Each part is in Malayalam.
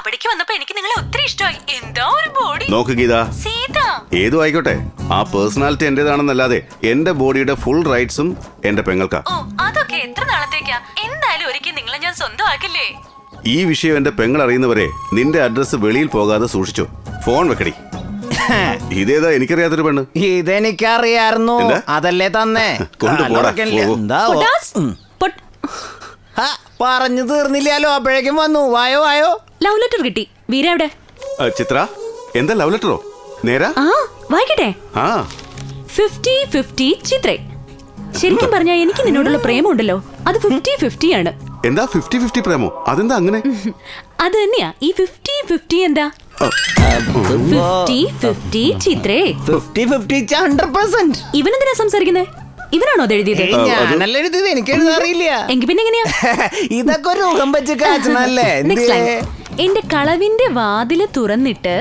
കബഡിക്ക് വന്നപ്പോ എനിക്ക് നിങ്ങളെ ഒത്തിരി ഇഷ്ടമായി. എന്താ ഒരു ബോഡി. നോക്ക് ഗീത, സീത. ഏതും ആയിക്കോട്ടെ, ആ പേഴ്സണാലിറ്റി എന്റേതാണെന്നല്ലാതെ എന്റെ ബോഡിയുടെ ഫുൾ റൈറ്റ്സും എന്റെ പെങ്ങൾക്കാ. ഓ അതൊക്കെ എത്ര നാളത്തേക്കാ? എന്തായാലും ഒരിക്കൽ നിങ്ങളെ ഞാൻ സ്വന്തമാക്കില്ലേ. ഈ വിഷയം എന്റെ പെങ്ങൾ അറിയുന്നവരെ നിന്റെ അഡ്രസ് വെളിയിൽ പോകാതെ സൂക്ഷിച്ചു. ഫോൺ വെക്കടി. ഇതേതാ എനിക്കറിയാത്തൊരു പെണ്ണ്. ഇതെനിക്കറിയായിരുന്നു, എന്താ? അതല്ലേ തന്നെ. കൊണ്ടുപോടാ, പോകും. പൊട്ടാസ്. പറഞ്ഞു തീർന്നില്ലല്ലോ, അപ്പോഴേക്കും വന്നു. വായോ വായോ. ലവ് ലെറ്റർ കിട്ടി. വീര എവിടെ? ചിത്ര, എന്താ ലവ് ലെറ്ററോ? നേരാ? ആ വായിക്കട്ടെ. ആ 50-50 ചിത്രേ. ശരിക്കും പറഞ്ഞാ എനിക്ക് നിന്നോടുള്ള പ്രേമമുണ്ടല്ലോ, അത് 50-50 ആണ്. എന്താ 50-50 പ്രേമോ? അതെന്താ അങ്ങനെ? അത് തന്നെയാ ഈ 50-50. എന്താ 50-50 ചിത്രേ? 50-50 100%. ഇവനെന്തിനാ സംസാരിക്കുന്നേ? ഇവനാണോ അത് എഴുതിയത്? ഞാനല്ല എഴുതിയത്, എനിക്ക് എഴുതാറിയില്ല. എങ്കിൽ പിന്നെ എങ്ങനെയാ? ഇതൊക്കെ ഒരു ഊഹം വെച്ച് കാച്ചണല്ലേ. Next line. എന്റെ കളവിന്റെ വാതില് തുറന്നിട്ട്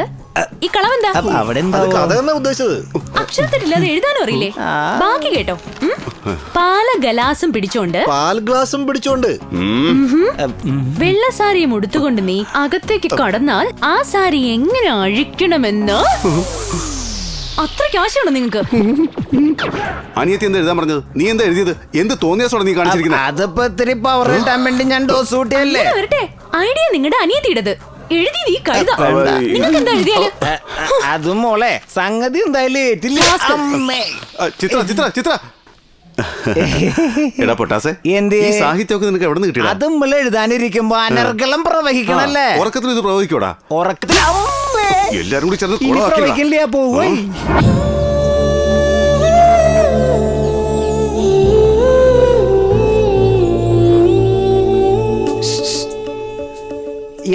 ഈ കളവെന്താ? അവിടെ എന്താ ഉദ്ദേശിച്ചത്? അക്ഷരത്തിട്ടില്ലാതെ എഴുതാനും അറിയില്ലേ? ബാക്കി കേട്ടോ. പാല ഗലാസും പിടിച്ചോണ്ട് പാൽ ഗ്ലാസും പിടിച്ചോണ്ട് വെള്ള സാരിയും ഉടുത്തുകൊണ്ട് നീ അകത്തേക്ക് കടന്നാൽ ആ സാരി എങ്ങനെ അഴിക്കണമെന്ന് അത്രയ്ക്ക് ആശയമാണോ നിങ്ങക്ക്? അനിയത്തി എന്താ എഴുതാൻ പറഞ്ഞത്? നീ എന്താ എഴുതിയത്? എന്ത് തോന്നിയാസോടെ നീ കാണിച്ചിരിക്കുന്നത്? അതിപ്പോ ഇത്തിരി പവർ കിട്ടാൻ വേണ്ടി ഞാൻ ഡോസ് കൂട്ടിയല്ലേ. അങ്ങനെ വരട്ടെ, ഐഡിയ നിങ്ങളുടെ അനിയത്തിയുടേത്. എഴുതി നീ കഴുത. നിങ്ങൾക്ക് എന്താ എഴുതിയാല്? അതും മോളെ സംഗതി എന്തായാലും ഏറ്റില്ല. അമ്മേ. ചിത്ര ചിത്ര ചിത്ര എടാ പൊട്ടാസെ, എന്തേ? ഈ സാഹിത്യമൊക്കെ നിനക്ക് എവിടെ നിന്ന് കിട്ടിയടാ? അത് നമ്മൾ എഴുതാനിരിക്കുമ്പോ അനർഗളം പ്രവഹിക്കണല്ലേ. ഉറക്കത്തിൽ ഇത് പ്രവഹിക്കോടാ? ഉറക്കത്തിൽ എല്ലാരും കൂടി ചേർന്ന് ഇനി പ്രവഹിക്കില്ല, പോവേ.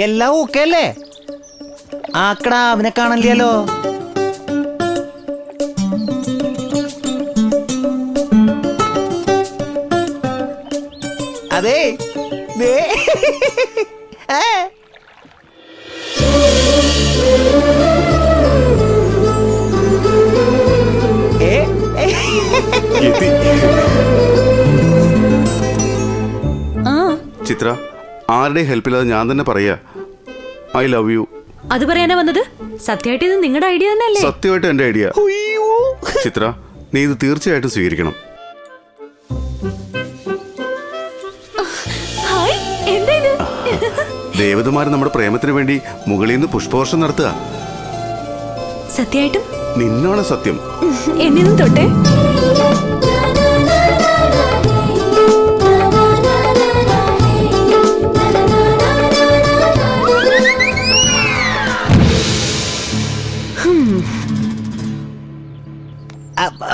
എല്ലാം ഓക്കെ അല്ലേ? ആക്കടാ, അവനെ കാണില്ലല്ലോ. അതെ ദേ. ചിത്ര, ആരുടെ ഹെൽപ്പില്ലാതെ ഞാൻ തന്നെ പറയാ ഐ ലവ് യു. അത് പറയാനാ വന്നത്? സത്യമായിട്ട് ഇത് നിങ്ങളുടെ ഐഡിയ തന്നെ അല്ലേ? സത്യമായിട്ട് എന്റെ ഐഡിയ. ചിത്ര, നീ ഇത് തീർച്ചയായിട്ടും സ്വീകരിക്കണം. ഹായ്, എന്താ ഇത്? ദേവതമാര് നമ്മുടെ പ്രേമത്തിന് വേണ്ടി മുകളിൽ നിന്ന് പുഷ്പവർഷം നടത്തുക. സത്യമായിട്ടും? നിന്നാണ് സത്യം. എന്നതും തൊട്ടേ.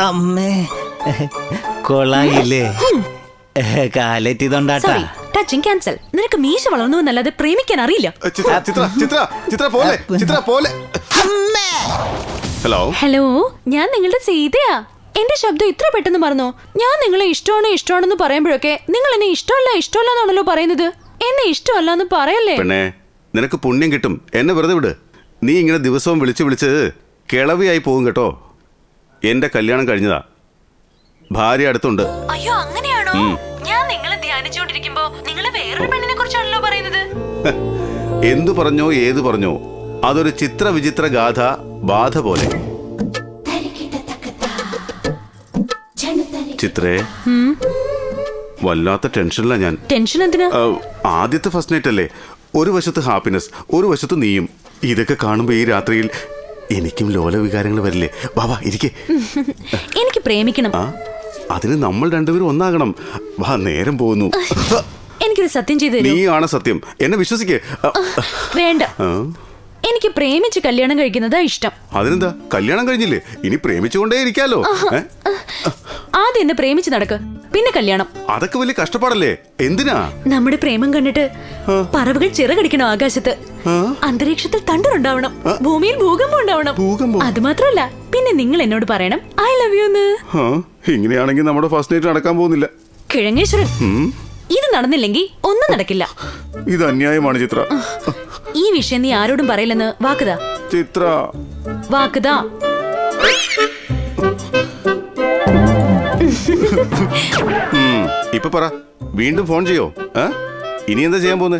അമ്മേ, കൊള്ളായില്ലേ? കാലെത്തിയതുകൊണ്ടാട്ടാ. Sorry, touching cancel. നിനക്ക് മീശ വളർന്നു എന്നല്ലാതെ പ്രേമിക്കാൻ അറിയില്ല. ചിത്ര ചിത്ര ചിത്ര ചിത്ര പോലെ ചിത്ര പോലെ. ഹലോ ഹലോ, ഞാൻ നിങ്ങളുടെ സീതയാ. എന്റെ ശബ്ദം ഇത്ര പെട്ടെന്ന് മറന്നോ? ഞാൻ നിങ്ങളെ ഇഷ്ടമാണെന്ന് പറയുമ്പോഴൊക്കെ നിങ്ങൾ എന്നെ ഇഷ്ടമല്ല എന്നാണല്ലോ പറയുന്നത്. എന്നെ ഇഷ്ടമല്ല എന്ന് പറയല്ലേ? പെണ്ണേ, നിനക്ക് പുണ്യം കിട്ടും. എന്നെ വെറുതെ വിട്. നീ ഇങ്ങനെ ദിവസവും വിളിച്ച് കിളവിയായി പോകും കേട്ടോ. എന്റെ കല്യാണം കഴിഞ്ഞതാ, ഭാര്യ അടുത്തുണ്ട്. അയ്യോ, അങ്ങനെയാണോ? ഞാൻ നിങ്ങളെ ധ്യാനിച്ചുകൊണ്ടിരിക്കുമ്പോ നിങ്ങളെ വേറൊരു പെണ്ണിനെ കുറിച്ചാണല്ലോ പറയുന്നത്. എന്തു പറഞ്ഞോ ഏതു പറഞ്ഞോ, അതൊരു ചിത്ര വിചിത്ര ഗാഥ, ബാധ പോലെ. ചിത്രേ, വല്ലാത്ത ടെൻഷനിലാ ഞാൻ. ടെൻഷൻ എന്തിനാ? ആദ്യത്തെ ഫസ്റ്റ് നൈറ്റ് അല്ലേ, ഒരു വശത്ത് ഹാപ്പിനെസ്, ഒരു വശത്ത് നീയും. ഇതൊക്കെ കാണുമ്പോ ഈ രാത്രിയിൽ എനിക്കും ലോല വികാരങ്ങൾ വരില്ലേ? ബാബാ ഇരിക്കേ. എനിക്ക് പ്രേമിക്കണം. അതിന് നമ്മൾ രണ്ടുപേരും ഒന്നാകണം. വാ, നേരം പോകുന്നു. എനിക്കൊരു സത്യം ചെയ്തു തരൂ. നീയാണ് സത്യം, എന്നെ വിശ്വസിക്കേ. വേണ്ട, എനിക്ക് പ്രേമിച്ച് കല്യാണം കഴിക്കുന്നതാ ഇഷ്ടം. അതിനെന്താ, കല്യാണം കഴിഞ്ഞില്ലേ, ഇനി പ്രേമിച്ചുകൊണ്ടേ ഇരിക്കാലോ. ആദ്യം എന്നെ പ്രേമിച്ച് നടക്ക്, പിന്നെ കല്യാണം. അതൊക്കെ വലിയ കഷ്ടപ്പാടല്ലേ? എന്തിനാ? നമ്മുടെ പ്രേമം കണ്ടിട്ട് പറവുകൾ ചിറകടിക്കണം ആകാശത്ത്, അന്തരീക്ഷത്തിൽ തണ്ടുണ്ടാവണം, ഭൂമിയിൽ ഭൂകമ്പം ഉണ്ടാവണം. അത് മാത്രല്ല, പിന്നെ നിങ്ങൾ എന്നോട് പറയണം ഐ ലവ് യു എന്ന്. ഇങ്ങനെയാണെങ്കിൽ നമ്മുടെ ഫസ്റ്റ് നൈറ്റ് നടക്കാൻ പോകുന്നില്ല. കിഴങ്ങേശ്വരൻ, ഇത് നടന്നില്ലെങ്കിൽ ഒന്നും നടക്കില്ല. ഇത് അന്യായമാണ് ചിത്ര. ഈ വിഷയം നീ ആരോടും പറയില്ലെന്ന് വാക്കുതാ. ചിത്ര, വാക്കുതാ. ഇപ്പൊ പറ, വീണ്ടും ഫോൺ ചെയ്യോ? ഇനി എന്താ ചെയ്യാൻ പോന്നെ?